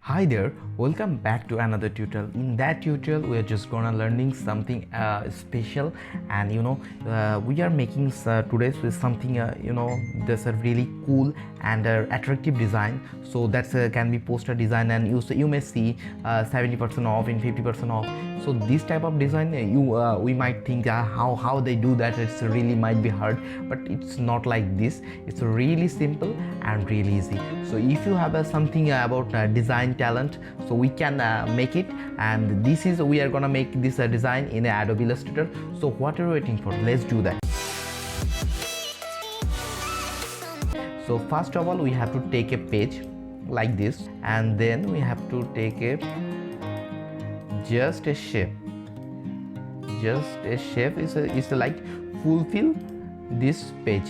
Hi there, welcome back to another tutorial. In that tutorial we are just gonna learning something special, and we are making today with something that's a really cool and attractive design. So that's can be poster design, and you may see 70% off and 50% off. So this type of design we might think how they do that, it's really might be hard, but it's not like this. It's really simple and really easy. So if you have something about design talent, so we can make it. And this is we are gonna make this design in Adobe Illustrator. So what are you waiting for? Let's do that. So first of all we have to take a page like this, and then we have to take just a shape is like fulfill this page.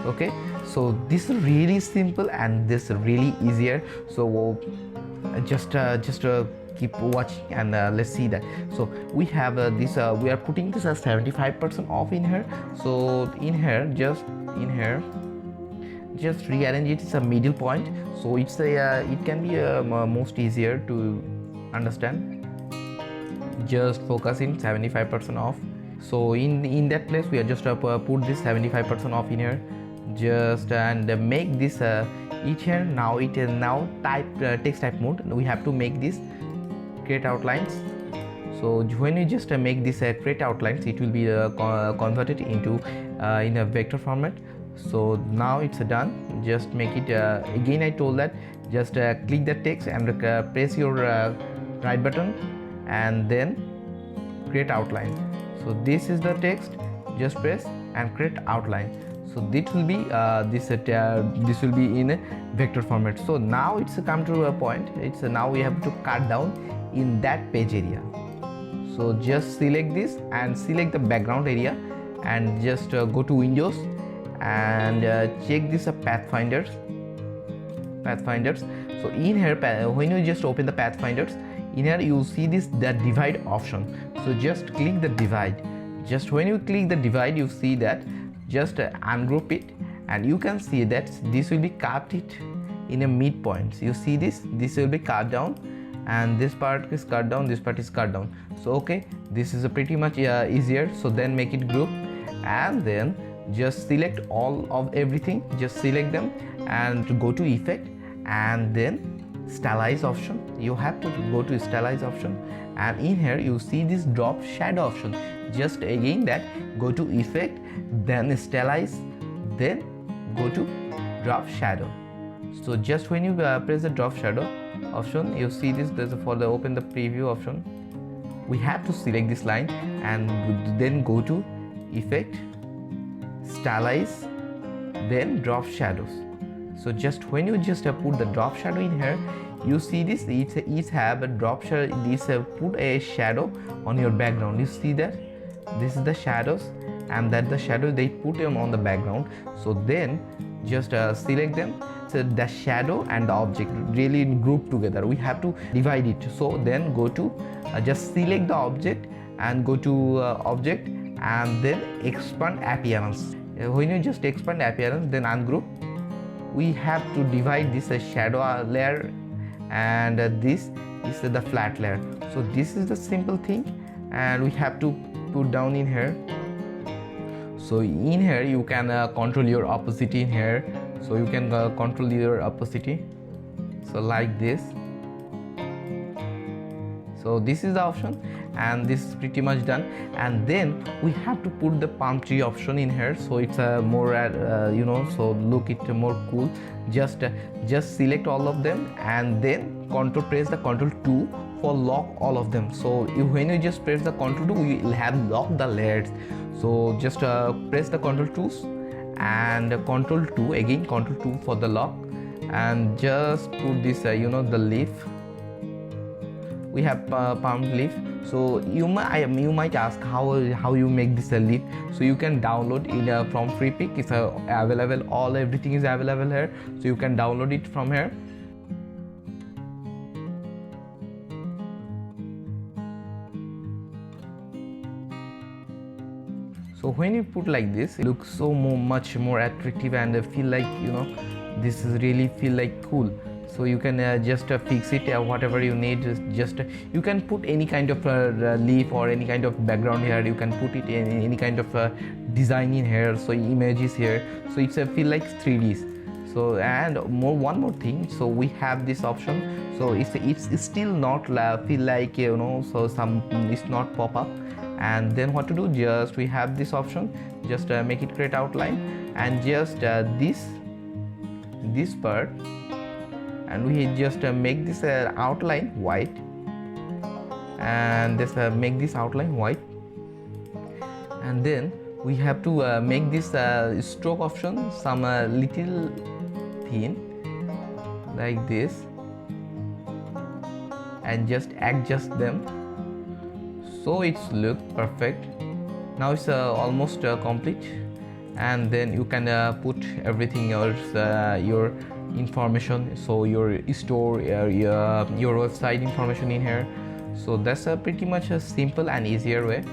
Okay, so this is really simple and this is really easier. So just keep watching and let's see that. So we have this we are putting this as 75% off in here. So in here just rearrange it. It's a middle point, so it's a it can be most easier to understand. Just focus in 75% off. So in that place we are just put this 75% off in here, just and make this each here. Now it is now type text type mode. We have to make this create outlines. So when you just make this create outlines, it will be converted into in a vector format. So now it's done. Just make it again. I told that just click the text and press your right button and then create outline. So this is the text, just press and create outline. So this will be this will be in a vector format. So now it's come to a point. It's now we have to cut down in that page area. So just select this and select the background area, and just go to Windows and check this pathfinders. So in here when you just open the pathfinders, in here you see this the divide option. So just click the divide. Just when you click the divide, you see that just ungroup it, and you can see that this will be cut it in a midpoint. You see this will be cut down, and this part is cut down, this part is cut down. So okay, this is a pretty much easier. So then make it group, and then just select all of everything, just select them and go to effect, and then stylize option. You have to go to stylize option, and in here you see this drop shadow option. Just again that go to effect, then stylize, then go to drop shadow. So just when you press the drop shadow option, you see this there's for the open the preview option. We have to select this line and then go to effect, stylize, then drop shadows. So just when you just put the drop shadow in here, you see this it's have a drop shadow. This put a shadow on your background. You see that this is the shadows, and that the shadow they put them on the background. So then just select them. So the shadow and the object really group together. We have to divide it. So then go to just select the object and go to object, and then expand appearance. When you just expand appearance, then ungroup, we have to divide this shadow layer, and this is the flat layer. So this is the simple thing, and we have to put down in here. So in here you can control your opacity in here. So you can control your opacity, so like this. So this is the option, and this is pretty much done. And then we have to put the palm tree option in here, so it's more so look it more cool. Just select all of them, and then press the Ctrl 2 for lock all of them. So when you just press the Ctrl 2, you will have locked the layers. So just press the Ctrl 2s and Ctrl 2 again, Ctrl 2 for the lock, and just put this the leaf. We have palm leaf. So you might ask how you make this a leaf. So you can download it from free pick. It's available, everything is available here, so you can download it from here. So when you put like this, it looks so much more attractive, and feel like this is really feel like cool. So you can just fix it, whatever you need. Just you can put any kind of leaf or any kind of background here. You can put it in any kind of design in here, so images here, so it's a feel like 3Ds. So and one more thing, so we have this option, so it's still not feel like, you know, so some it's not pop up. And then what to do, just we have this option, just make it create outline, and just this part, and we just make this outline white, and just make this outline white. And then we have to make this stroke option some little thin like this, and just adjust them so it's look perfect. Now it's almost complete. And then you can put everything else, your information, so your store, your website information in here. So that's pretty much a simple and easier way.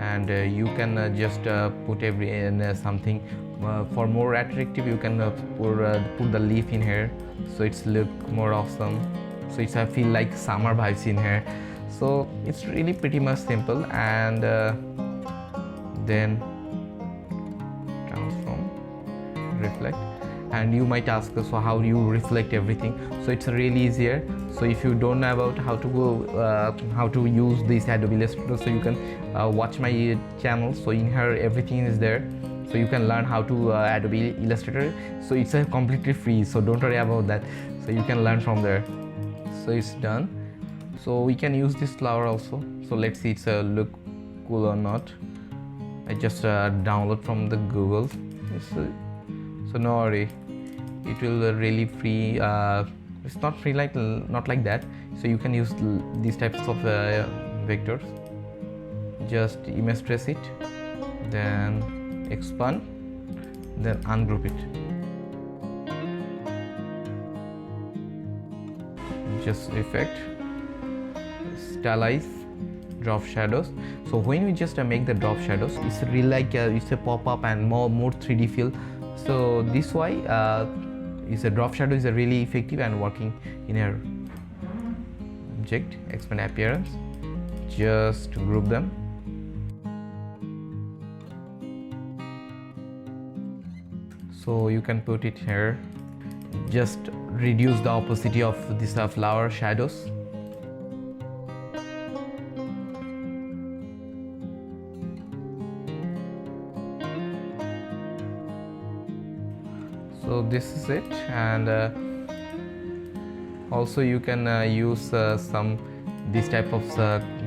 And you can just put every something for more attractive. You can put the leaf in here, so it's look more awesome. So it's feel like summer vibes in here. So it's really pretty much simple. And then transform, reflect. And you might ask, so how do you reflect everything? So it's really easier. So if you don't know about how to go how to use this Adobe Illustrator, so you can watch my channel. So in here everything is there, so you can learn how to Adobe Illustrator. So it's completely free, so don't worry about that. So you can learn from there. So it's done. So we can use this flower also. So let's see it's look cool or not. I just download from the Google. So no worry, it will really free. It's not free, like not like that. So you can use these types of vectors. Just image trace it, then expand, then ungroup it. Just effect, stylize, drop shadows. So when we just make the drop shadows, it's really like it's a pop-up and more 3D feel. So this why is a drop shadow is a really effective and working in a object. Expand appearance, just group them. So you can put it here, just reduce the opacity of this flower shadows. So this is it. And also you can use some this type of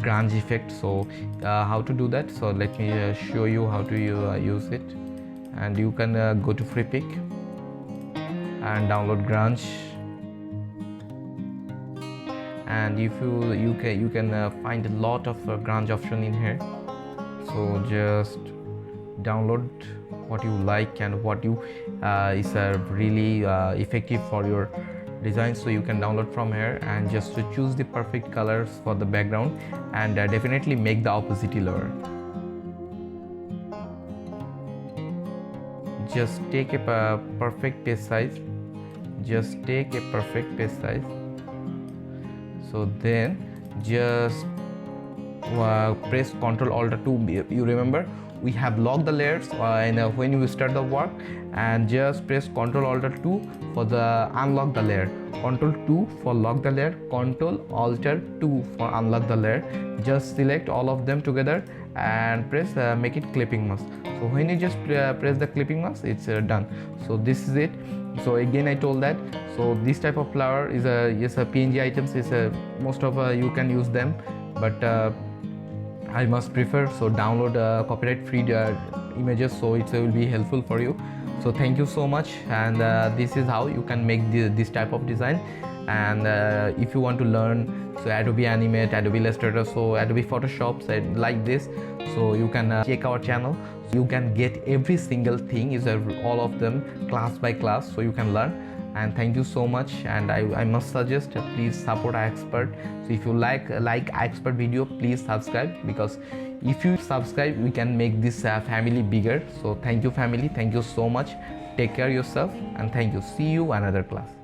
grunge effect. So how to do that, so let me show you how to use it. And you can go to free pick and download grunge. And if you can find a lot of grunge option in here. So just download what you like and what you is really effective for your design. So you can download from here and just to choose the perfect colors for the background, and definitely make the opacity lower. Just take a perfect page size. Just take a perfect page size. So then just press Ctrl Alt 2. You remember we have locked the layers and when you start the work, and just press Ctrl Alt 2 for the unlock the layer, Ctrl 2 for lock the layer, Ctrl Alt 2 for unlock the layer. Just select all of them together and press make it clipping mask. So when you just press the clipping mask, it's done. So this is it. So again I told that, so this type of flower is a PNG items is most of you can use them, but I must prefer, so download copyright free images, so it will be helpful for you. So thank you so much. And this is how you can make this type of design. And if you want to learn, so Adobe Animate, Adobe Illustrator, so Adobe Photoshop, so like this, so you can check our channel. You can get every single thing, is all of them class by class, so you can learn. and thank you so much. And I must suggest, please support iExpert. So if you like iExpert video, please subscribe, because if you subscribe we can make this family bigger. So thank you family, thank you so much, take care yourself, and thank you. See you another class.